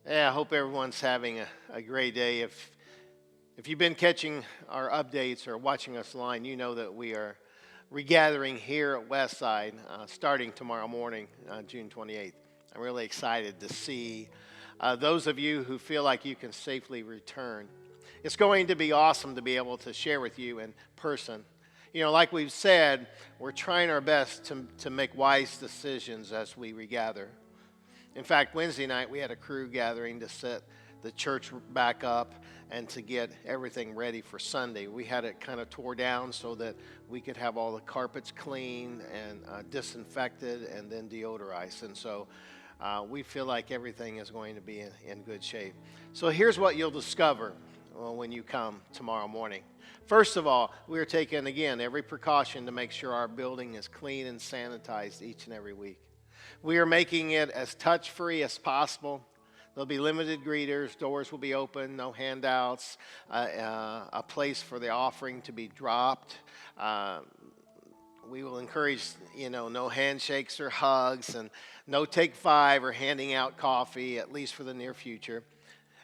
Yeah, I hope everyone's having a great day. If you've been catching our updates or watching us live, you know that we are regathering here at Westside starting tomorrow morning, June 28th. I'm really excited to see those of you who feel like you can safely return. It's going to be awesome to be able to share with you in person. You know, like we've said, we're trying our best to make wise decisions as we regather. In fact, Wednesday night we had a crew gathering to set the church back up and to get everything ready for Sunday. We had it kind of tore down so that we could have all the carpets cleaned and disinfected and then deodorized. And so we feel like everything is going to be in good shape. So here's what you'll discover when you come tomorrow morning. First of all, we are taking, again, every precaution to make sure our building is clean and sanitized each and every week. We are making it as touch-free as possible. There'll be limited greeters, doors will be open, no handouts, a place for the offering to be dropped. We will encourage, no handshakes or hugs, and no take five or handing out coffee, at least for the near future.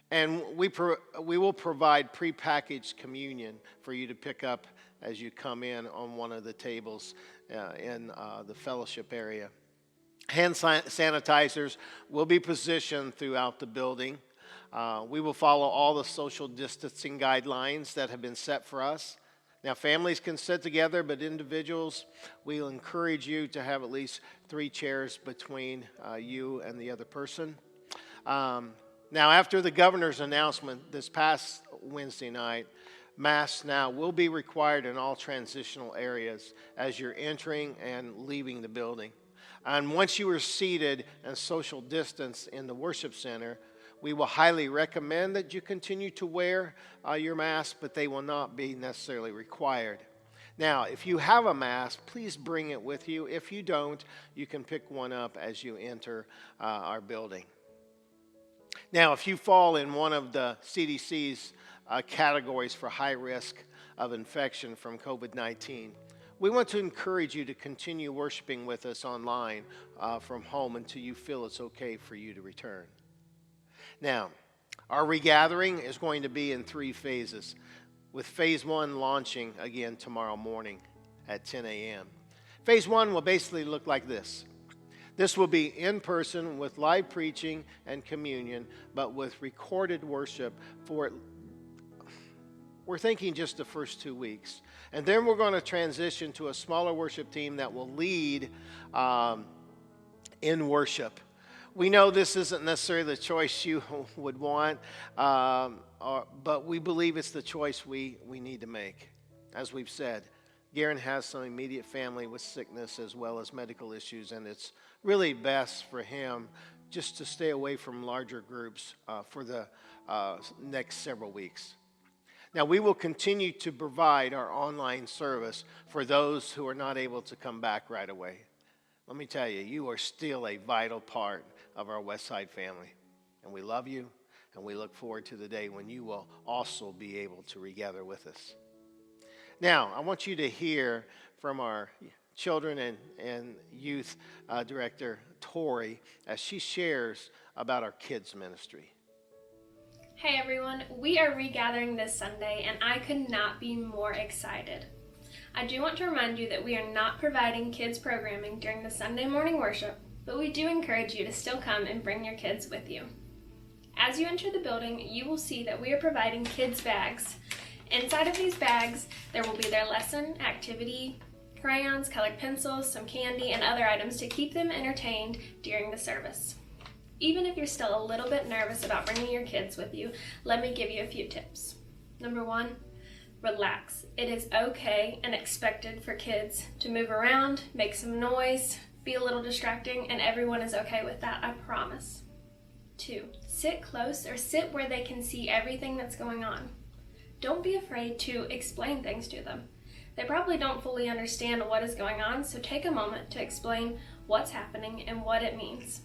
And we will provide prepackaged communion for you to pick up as you come in on one of the tables in the fellowship area. Hand sanitizers will be positioned throughout the building. We will follow all the social distancing guidelines that have been set for us. Now, families can sit together, but individuals, we'll encourage you to have at least 3 chairs between you and the other person. Now, after the governor's announcement this past Wednesday night, masks now will be required in all transitional areas as you're entering and leaving the building. And once you are seated and social distance in the worship center, we will highly recommend that you continue to wear your mask, but they will not be necessarily required. Now, if you have a mask, please bring it with you. If you don't, you can pick one up as you enter our building. Now, if you fall in one of the CDC's categories for high risk of infection from COVID-19, we want to encourage you to continue worshiping with us online from home until you feel it's okay for you to return. Now, our regathering is going to be in 3 phases, with phase 1 launching again tomorrow morning at 10 a.m. Phase 1 will basically look like this. This will be in person with live preaching and communion, but with recorded worship we're thinking just the first 2 weeks. And then we're going to transition to a smaller worship team that will lead in worship. We know this isn't necessarily the choice you would want, but we believe it's the choice we need to make. As we've said, Garen has some immediate family with sickness as well as medical issues, and it's really best for him just to stay away from larger groups for the next several weeks. Now, we will continue to provide our online service for those who are not able to come back right away. Let me tell you, you are still a vital part of our Westside family. And we love you, and we look forward to the day when you will also be able to regather with us. Now, I want you to hear from our children and youth director, Tori, as she shares about our kids ministry. Hey everyone, we are regathering this Sunday and I could not be more excited. I do want to remind you that we are not providing kids programming during the Sunday morning worship, but we do encourage you to still come and bring your kids with you. As you enter the building, you will see that we are providing kids bags. Inside of these bags, there will be their lesson, activity, crayons, colored pencils, some candy, and other items to keep them entertained during the service. Even if you're still a little bit nervous about bringing your kids with you, let me give you a few tips. Number 1, relax. It is okay and expected for kids to move around, make some noise, be a little distracting, and everyone is okay with that, I promise. 2, sit close or sit where they can see everything that's going on. Don't be afraid to explain things to them. They probably don't fully understand what is going on, so take a moment to explain what's happening and what it means.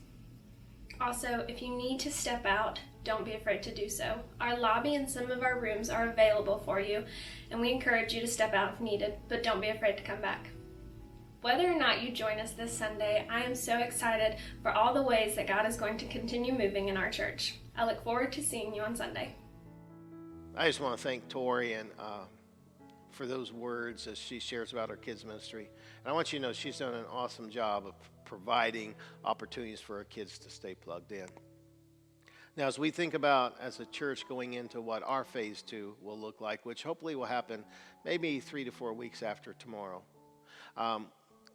Also, if you need to step out, don't be afraid to do so. Our lobby and some of our rooms are available for you, and we encourage you to step out if needed, but don't be afraid to come back. Whether or not you join us this Sunday, I am so excited for all the ways that God is going to continue moving in our church. I look forward to seeing you on Sunday. I just want to thank Tori and for those words as she shares about her kids' ministry. And I want you to know she's done an awesome job of providing opportunities for her kids to stay plugged in. Now, as we think about as a church going into what our phase 2 will look like, which hopefully will happen maybe 3 to 4 weeks after tomorrow.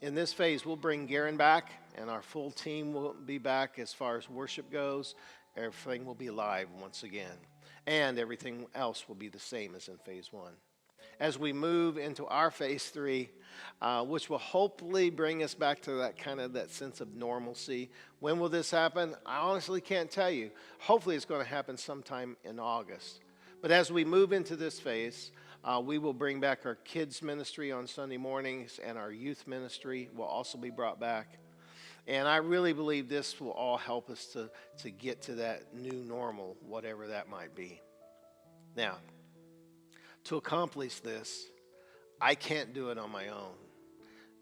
In this phase, we'll bring Garen back, and our full team will be back as far as worship goes. Everything will be live once again, and everything else will be the same as in phase 1. As we move into our phase 3, which will hopefully bring us back to that sense of normalcy. When will this happen? I honestly can't tell you. Hopefully it's going to happen sometime in August. But as we move into this phase, we will bring back our kids ministry on Sunday mornings, and our youth ministry will also be brought back. And I really believe this will all help us to get to that new normal, whatever that might be. Now, to accomplish this, I can't do it on my own.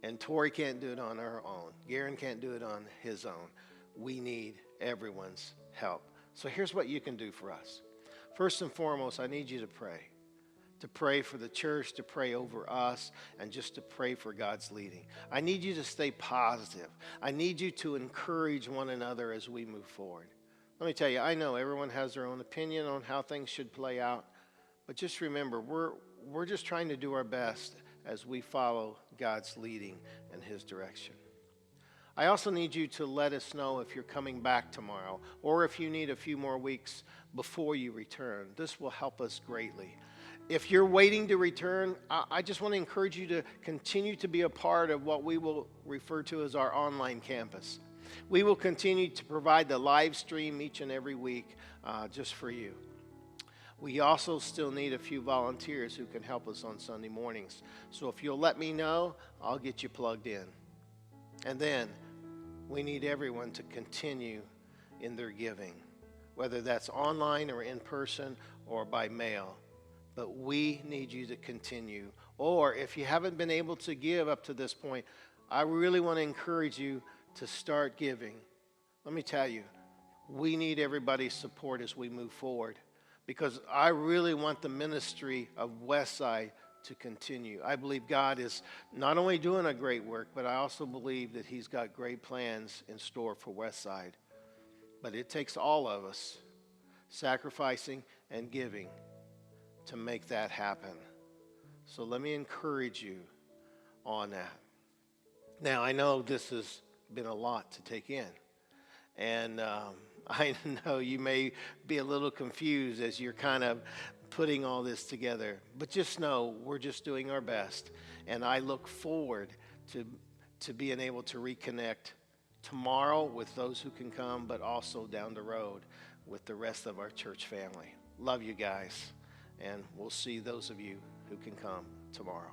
And Tori can't do it on her own. Garen can't do it on his own. We need everyone's help. So here's what you can do for us. First and foremost, I need you to pray. To pray for the church, to pray over us, and just to pray for God's leading. I need you to stay positive. I need you to encourage one another as we move forward. Let me tell you, I know everyone has their own opinion on how things should play out, but just remember, we're just trying to do our best as we follow God's leading and His direction. I also need you to let us know if you're coming back tomorrow, or if you need a few more weeks before you return. This will help us greatly. If you're waiting to return, I just want to encourage you to continue to be a part of what we will refer to as our online campus. We will continue to provide the live stream each and every week just for you. We also still need a few volunteers who can help us on Sunday mornings. So if you'll let me know, I'll get you plugged in. And then we need everyone to continue in their giving, whether that's online or in person or by mail. But we need you to continue. Or if you haven't been able to give up to this point, I really want to encourage you to start giving. Let me tell you, we need everybody's support as we move forward, because I really want the ministry of Westside to continue. I believe God is not only doing a great work, but I also believe that He's got great plans in store for Westside. But it takes all of us sacrificing and giving to make that happen. So let me encourage you on that. Now, I know this has been a lot to take in. And I know you may be a little confused as you're kind of putting all this together. But just know we're just doing our best. And I look forward to being able to reconnect tomorrow with those who can come, but also down the road with the rest of our church family. Love you guys. And we'll see those of you who can come tomorrow.